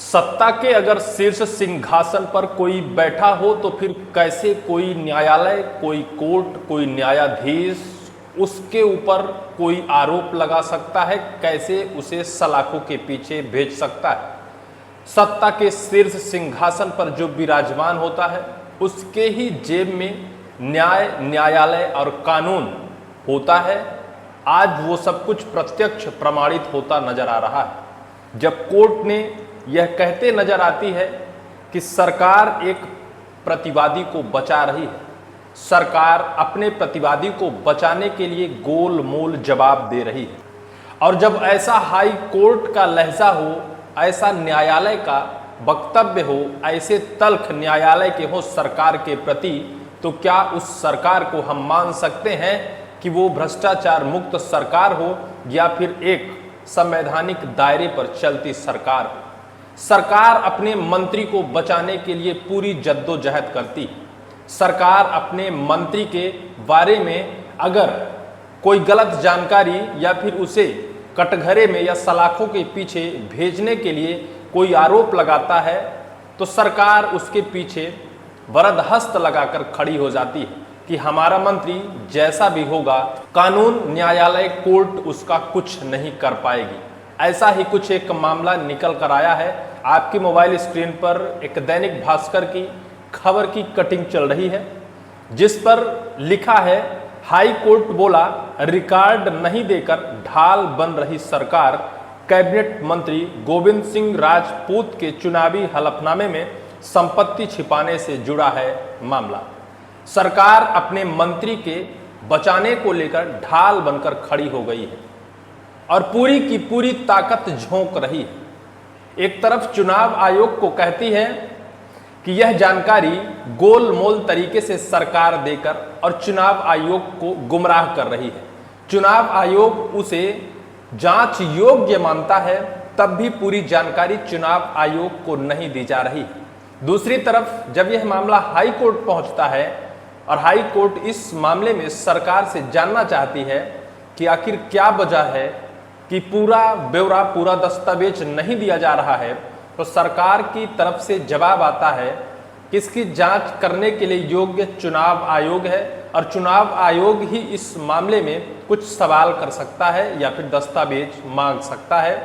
सत्ता के अगर शीर्ष सिंहासन पर कोई बैठा हो तो फिर कैसे कोई न्यायालय, कोई कोर्ट, कोई न्यायाधीश उसके ऊपर कोई आरोप लगा सकता है, कैसे उसे सलाखों के पीछे भेज सकता है। सत्ता के शीर्ष सिंहासन पर जो विराजमान होता है उसके ही जेब में न्याय, न्यायालय और कानून होता है। आज वो सब कुछ प्रत्यक्ष प्रमाणित होता नजर आ रहा है जब कोर्ट ने यह कहते नजर आती है कि सरकार एक प्रतिवादी को बचा रही है। सरकार अपने प्रतिवादी को बचाने के लिए गोल मोल जवाब दे रही है। और जब ऐसा हाई कोर्ट का लहजा हो, ऐसा न्यायालय का वक्तव्य हो, ऐसे तल्ख न्यायालय के हो सरकार के प्रति, तो क्या उस सरकार को हम मान सकते हैं कि वो भ्रष्टाचार मुक्त सरकार हो या फिर एक संवैधानिक दायरे पर चलती सरकार हो। सरकार अपने मंत्री को बचाने के लिए पूरी जद्दोजहद करती है। सरकार अपने मंत्री के बारे में अगर कोई गलत जानकारी या फिर उसे कटघरे में या सलाखों के पीछे भेजने के लिए कोई आरोप लगाता है तो सरकार उसके पीछे वरदहस्त लगाकर खड़ी हो जाती है कि हमारा मंत्री जैसा भी होगा, कानून, न्यायालय, कोर्ट उसका कुछ नहीं कर पाएगी। ऐसा ही कुछ एक मामला निकल कर आया है। आपकी मोबाइल स्क्रीन पर एक दैनिक भास्कर की खबर की कटिंग चल रही है जिस पर लिखा है, हाई कोर्ट बोला रिकॉर्ड नहीं देकर ढाल बन रही सरकार। कैबिनेट मंत्री गोविंद सिंह राजपूत के चुनावी हलफनामे में संपत्ति छिपाने से जुड़ा है मामला। सरकार अपने मंत्री के बचाने को लेकर ढाल बनकर खड़ी हो गई है और पूरी की पूरी ताकत झोंक रही है। एक तरफ चुनाव आयोग को कहती है कि यह जानकारी गोलमोल तरीके से सरकार देकर और चुनाव आयोग को गुमराह कर रही है। चुनाव आयोग उसे जांच योग्य मानता है, तब भी पूरी जानकारी चुनाव आयोग को नहीं दी जा रही। दूसरी तरफ जब यह मामला हाई कोर्ट पहुंचता है और हाई कोर्ट इस मामले में सरकार से जानना चाहती है कि आखिर क्या वजह है कि पूरा ब्यौरा, पूरा दस्तावेज नहीं दिया जा रहा है, तो सरकार की तरफ से जवाब आता है कि इसकी जांच करने के लिए योग्य चुनाव आयोग है और चुनाव आयोग ही इस मामले में कुछ सवाल कर सकता है या फिर दस्तावेज मांग सकता है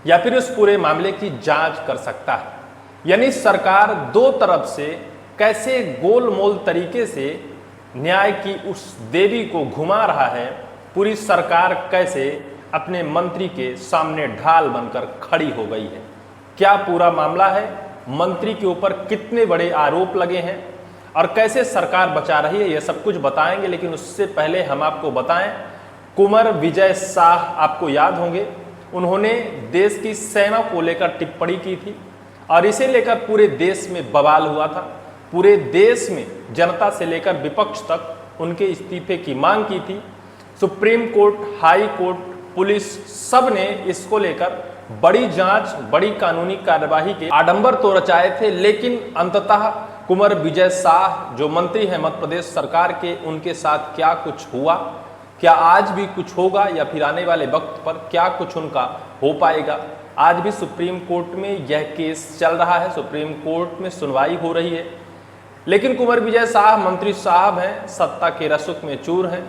या फिर उस पूरे मामले की जांच कर सकता है। यानी सरकार दो तरफ से कैसे गोलमोल तरीके से न्याय की उस देवी को घुमा रहा है। पूरी सरकार कैसे अपने मंत्री के सामने ढाल बनकर खड़ी हो गई है। क्या पूरा मामला है, मंत्री के ऊपर कितने बड़े आरोप लगे हैं और कैसे सरकार बचा रही है, यह सब कुछ बताएंगे। लेकिन उससे पहले हम आपको बताएं, कुंवर विजय शाह आपको याद होंगे, उन्होंने देश की सेना को लेकर टिप्पणी की थी और इसे लेकर पूरे देश में बवाल हुआ था। पूरे देश में जनता से लेकर विपक्ष तक उनके इस्तीफे की मांग की थी। Supreme court, high court, police सब ने इसको लेकर बड़ी जांच, बड़ी कानूनी कार्यवाही के आडंबर तो रचाए थे, लेकिन अंततः कुंवर विजय शाह जो मंत्री हैं मध्य प्रदेश सरकार के, उनके साथ क्या कुछ हुआ, क्या आज भी कुछ होगा या फिर आने वाले वक्त पर क्या कुछ उनका हो पाएगा। आज भी सुप्रीम कोर्ट में यह केस चल रहा है, सुप्रीम कोर्ट में सुनवाई हो रही है। लेकिन कुंवर विजय शाह मंत्री साहब हैं, सत्ता के रसूख में चूर हैं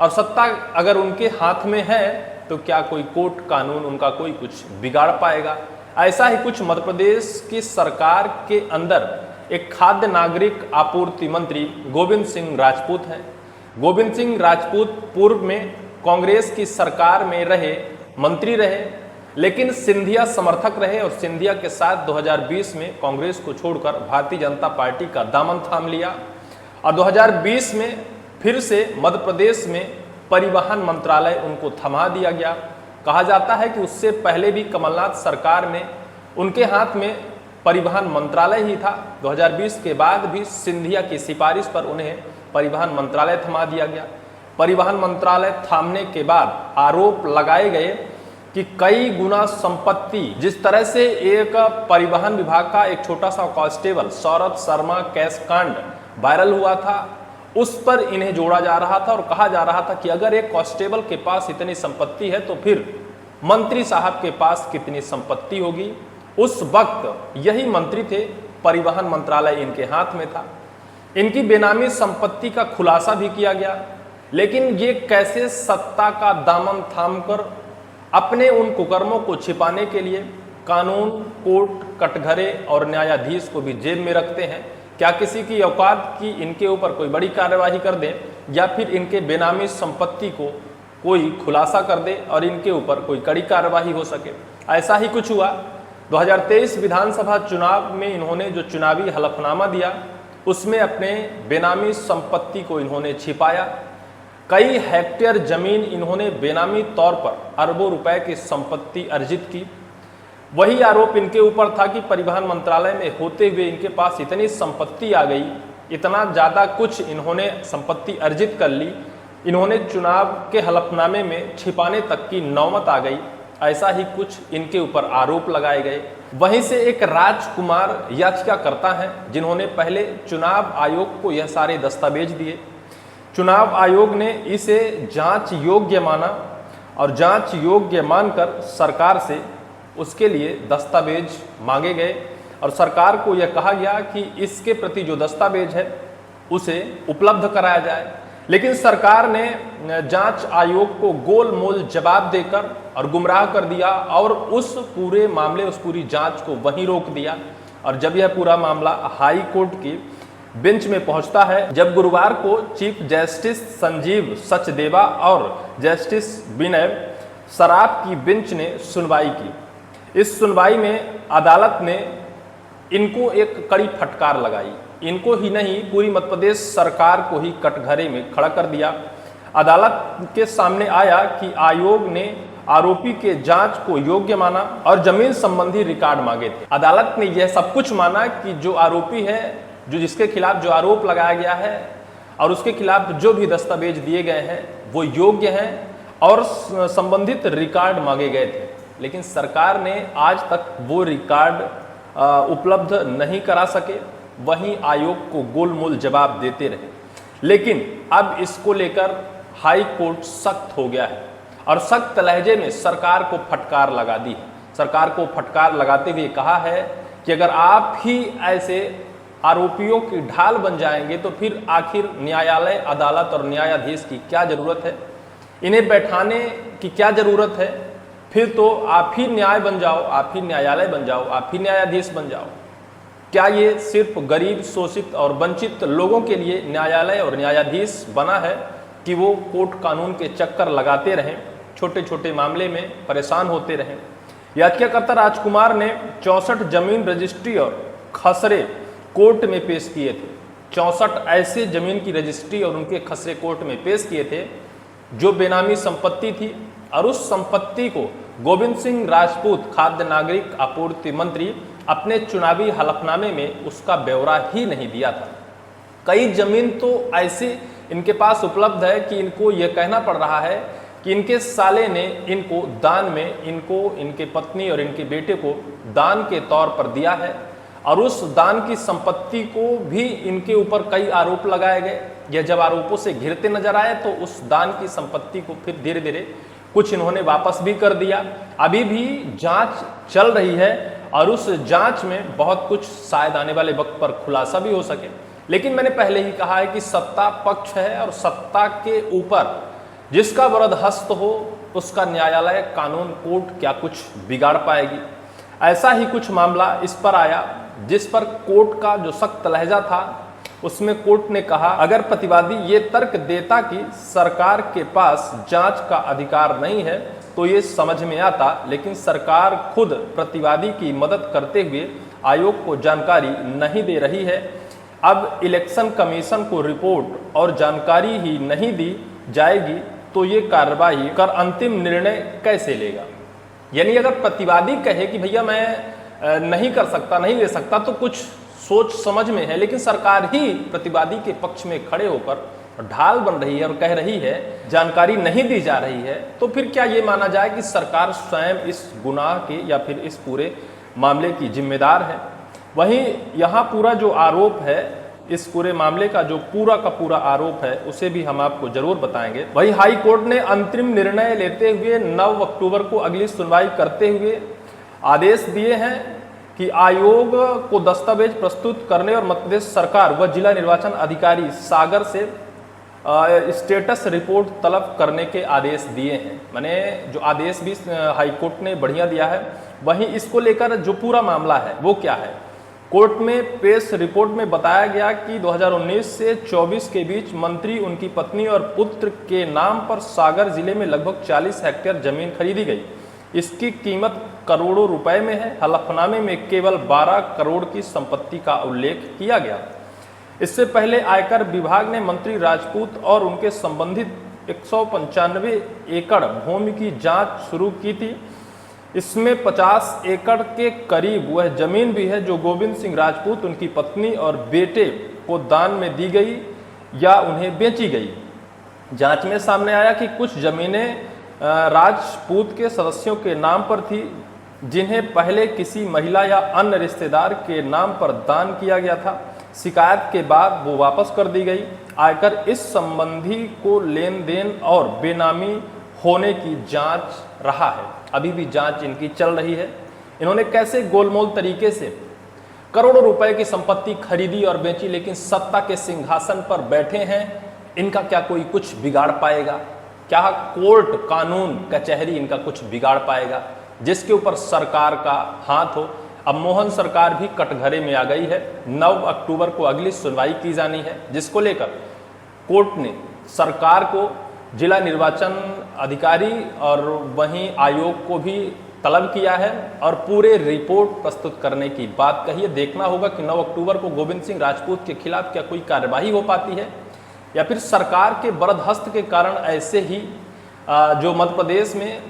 और सत्ता अगर उनके हाथ में है तो क्या कोई कोर्ट, कानून उनका कोई कुछ बिगाड़ पाएगा। ऐसा ही कुछ मध्य प्रदेश की सरकार के अंदर एक खाद्य नागरिक आपूर्ति मंत्री गोविंद सिंह राजपूत हैं। गोविंद सिंह राजपूत पूर्व में कांग्रेस की सरकार में रहे, मंत्री रहे, लेकिन सिंधिया समर्थक रहे और सिंधिया के साथ 2020 में कांग्रेस को छोड़कर भारतीय जनता पार्टी का दामन थाम लिया और 2020 में फिर से मध्य प्रदेश में परिवहन मंत्रालय उनको थमा दिया गया। कहा जाता है कि उससे पहले भी कमलनाथ सरकार में उनके हाथ में परिवहन मंत्रालय ही था। 2020 के बाद भी सिंधिया की सिफारिश पर उन्हें परिवहन मंत्रालय थमा दिया गया। परिवहन मंत्रालय थामने के बाद आरोप लगाए गए कि कई गुना संपत्ति, जिस तरह से एक परिवहन विभाग का एक छोटा सा कांस्टेबल सौरभ शर्मा कैश कांड वायरल हुआ था, उस पर इन्हें जोड़ा जा रहा था और कहा जा रहा था कि अगर एक कांस्टेबल के पास इतनी संपत्ति है तो फिर मंत्री साहब के पास कितनी संपत्ति होगी। उस वक्त यही मंत्री थे, परिवहन मंत्रालय इनके हाथ में था। इनकी बेनामी संपत्ति का खुलासा भी किया गया, लेकिन ये कैसे सत्ता का दामन थामकर अपने उन कुकर्मों को छिपाने के लिए कानून, कोर्ट, कटघरे और न्यायाधीश को भी जेब में रखते हैं। क्या किसी की औकात की इनके ऊपर कोई बड़ी कार्यवाही कर दे या फिर इनके बेनामी संपत्ति को कोई खुलासा कर दे और इनके ऊपर कोई कड़ी कार्यवाही हो सके। ऐसा ही कुछ हुआ। 2023 विधानसभा चुनाव में इन्होंने जो चुनावी हलफनामा दिया उसमें अपने बेनामी संपत्ति को इन्होंने छिपाया। कई हेक्टेयर जमीन इन्होंने बेनामी तौर पर अरबों रुपए की संपत्ति अर्जित की। वही आरोप इनके ऊपर था कि परिवहन मंत्रालय में होते हुए इनके पास इतनी संपत्ति आ गई, इतना ज़्यादा कुछ इन्होंने संपत्ति अर्जित कर ली, इन्होंने चुनाव के हलफनामे में छिपाने तक की नौबत आ गई। ऐसा ही कुछ इनके ऊपर आरोप लगाए गए। वहीं से एक राजकुमार याचिकाकर्ता हैं जिन्होंने पहले चुनाव आयोग को यह सारे दस्तावेज दिए। चुनाव आयोग ने इसे जांच योग्य माना और जांच योग्य मानकर सरकार से उसके लिए दस्तावेज मांगे गए और सरकार को यह कहा गया कि इसके प्रति जो दस्तावेज है उसे उपलब्ध कराया जाए। लेकिन सरकार ने जांच आयोग को गोलमोल जवाब देकर और गुमराह कर दिया और उस पूरे मामले, उस पूरी जांच को वहीं रोक दिया। और जब यह पूरा मामला हाई कोर्ट की बेंच में पहुंचता है, जब गुरुवार को चीफ जस्टिस संजीव सचदेवा और जस्टिस विनय सराफ की बेंच ने सुनवाई की। इस सुनवाई में अदालत ने इनको एक कड़ी फटकार लगाई। इनको ही नहीं, पूरी मध्य प्रदेश सरकार को ही कटघरे में खड़ा कर दिया। अदालत के सामने आया कि आयोग ने आरोपी के जांच को योग्य माना और जमीन संबंधी रिकॉर्ड मांगे थे। अदालत ने यह सब कुछ माना कि जो आरोपी है, जो जिसके खिलाफ जो आरोप लगाया गया है और उसके खिलाफ जो भी दस्तावेज दिए गए हैं वो योग्य हैं और संबंधित रिकॉर्ड मांगे गए थे। लेकिन सरकार ने आज तक वो रिकॉर्ड उपलब्ध नहीं करा सके, वहीं आयोग को गोलमोल जवाब देते रहे। लेकिन अब इसको लेकर हाई कोर्ट सख्त हो गया है और सख्त लहजे में सरकार को फटकार लगा दी है। सरकार को फटकार लगाते हुए कहा है कि अगर आप ही ऐसे आरोपियों की ढाल बन जाएंगे तो फिर आखिर न्यायालय, अदालत और न्यायाधीश की क्या जरूरत है, इन्हें बैठाने की क्या जरूरत है। फिर तो आप ही न्याय बन जाओ, आप ही न्यायालय बन जाओ, आप ही न्यायाधीश बन जाओ। क्या ये सिर्फ गरीब, शोषित और वंचित लोगों के लिए न्यायालय और न्यायाधीश बना है कि वो कोर्ट कानून के चक्कर लगाते रहें, छोटे छोटे मामले में परेशान होते रहें। याचिकाकर्ता राजकुमार ने 64 जमीन रजिस्ट्री और खसरे कोर्ट में पेश किए थे। 64 ऐसे जमीन की रजिस्ट्री और उनके खसरे कोर्ट में पेश किए थे जो बेनामी संपत्ति थी और उस संपत्ति को गोविंद सिंह राजपूत खाद्य नागरिक आपूर्ति मंत्री अपने चुनावी हलफनामे में उसका ब्यौरा ही नहीं दिया था। कई जमीन तो ऐसे इनके पास उपलब्ध है कि इनको यह कहना पड़ रहा है कि इनके साले ने इनको दान में, इनको, इनके पत्नी और इनके बेटे को दान के तौर पर दिया है और उस दान की संपत्ति को भी इनके ऊपर कई आरोप लगाए गए। यह जब आरोपों से घिरते नजर आए तो उस दान की संपत्ति को फिर धीरे धीरे कुछ इन्होंने वापस भी कर दिया। अभी भी जांच चल रही है और उस जांच में बहुत कुछ शायद आने वाले वक्त पर खुलासा भी हो सके। लेकिन मैंने पहले ही कहा है कि सत्ता पक्ष है और सत्ता के ऊपर जिसका वरदहस्त हो उसका न्यायालय, कानून, कोर्ट क्या कुछ बिगाड़ पाएगी। ऐसा ही कुछ मामला इस पर आया जिस पर कोर्ट का जो सख्त लहजा था उसमें कोर्ट ने कहा अगर प्रतिवादी ये तर्क देता कि सरकार के पास जांच का अधिकार नहीं है तो ये समझ में आता, लेकिन सरकार खुद प्रतिवादी की मदद करते हुए आयोग को जानकारी नहीं दे रही है। अब इलेक्शन कमीशन को रिपोर्ट और जानकारी ही नहीं दी जाएगी तो ये कार्रवाई कर अंतिम निर्णय कैसे लेगा। यानी अगर प्रतिवादी कहे कि भैया मैं नहीं कर सकता, नहीं ले सकता, तो कुछ सोच समझ में है, लेकिन सरकार ही प्रतिवादी के पक्ष में खड़े होकर ढाल बन रही है और कह रही है जानकारी नहीं दी जा रही है, तो फिर क्या ये माना जाए कि सरकार स्वयं इस गुनाह के या फिर इस पूरे मामले की जिम्मेदार है। वहीं यहाँ पूरा जो आरोप है, इस पूरे मामले का जो पूरा का पूरा आरोप है उसे भी हम आपको जरूर बताएंगे। वहीं हाई कोर्ट ने अंतरिम निर्णय लेते हुए 9 अक्टूबर को अगली सुनवाई करते हुए आदेश दिए हैं कि आयोग को दस्तावेज प्रस्तुत करने और मध्य प्रदेश सरकार व जिला निर्वाचन अधिकारी सागर से स्टेटस रिपोर्ट तलब करने के आदेश दिए हैं। मैंने जो आदेश भी हाईकोर्ट ने बढ़िया दिया है, वहीं इसको लेकर जो पूरा मामला है वो क्या है। कोर्ट में पेश रिपोर्ट में बताया गया कि 2019 से 24 के बीच मंत्री, उनकी पत्नी और पुत्र के नाम पर सागर जिले में लगभग 40 हेक्टेयर जमीन खरीदी गई। इसकी कीमत करोड़ों रुपए में है। हलफनामे में केवल 12 करोड़ की संपत्ति का उल्लेख किया गया। इससे पहले आयकर विभाग ने मंत्री राजपूत और उनके संबंधित 195 एकड़ भूमि की जांच शुरू की थी। इसमें 50 एकड़ के करीब वह जमीन भी है जो गोविंद सिंह राजपूत, उनकी पत्नी और बेटे को दान में दी गई या उन्हें बेची गई। जांच में सामने आया कि कुछ जमीनें राजपूत के सदस्यों के नाम पर थी, जिन्हें पहले किसी महिला या अन्य रिश्तेदार के नाम पर दान किया गया था। शिकायत के बाद वो वापस कर दी गई। आयकर इस संबंधी को लेन देन और बेनामी होने की जांच रहा है। अभी भी जांच इनकी चल रही है। इन्होंने कैसे गोलमोल तरीके से करोड़ों रुपए की संपत्ति खरीदी और बेची, लेकिन सत्ता के सिंहासन पर बैठे हैं। इनका क्या कोई कुछ बिगाड़ पाएगा? क्या कोर्ट, कानून, कचहरी इनका कुछ बिगाड़ पाएगा, जिसके ऊपर सरकार का हाथ हो? अब मोहन सरकार भी कटघरे में आ गई है। 9 अक्टूबर को अगली सुनवाई की जानी है, जिसको लेकर कोर्ट ने सरकार को, जिला निर्वाचन अधिकारी और वहीं आयोग को भी तलब किया है और पूरे रिपोर्ट प्रस्तुत करने की बात कही है। देखना होगा कि 9 अक्टूबर को गोविंद सिंह राजपूत के खिलाफ क्या कोई कार्रवाई हो पाती है, या फिर सरकार के बरदहस्त के कारण ऐसे ही जो मध्य प्रदेश में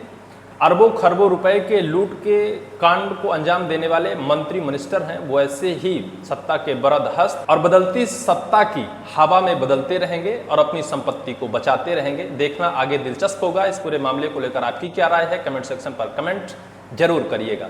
अरबों खरबों रुपए के लूट के कांड को अंजाम देने वाले मंत्री मिनिस्टर हैं, वो ऐसे ही सत्ता के बरदहस्त और बदलती सत्ता की हवा में बदलते रहेंगे और अपनी संपत्ति को बचाते रहेंगे। देखना आगे दिलचस्प होगा। इस पूरे मामले को लेकर आपकी क्या राय है, कमेंट सेक्शन पर कमेंट जरूर करिएगा।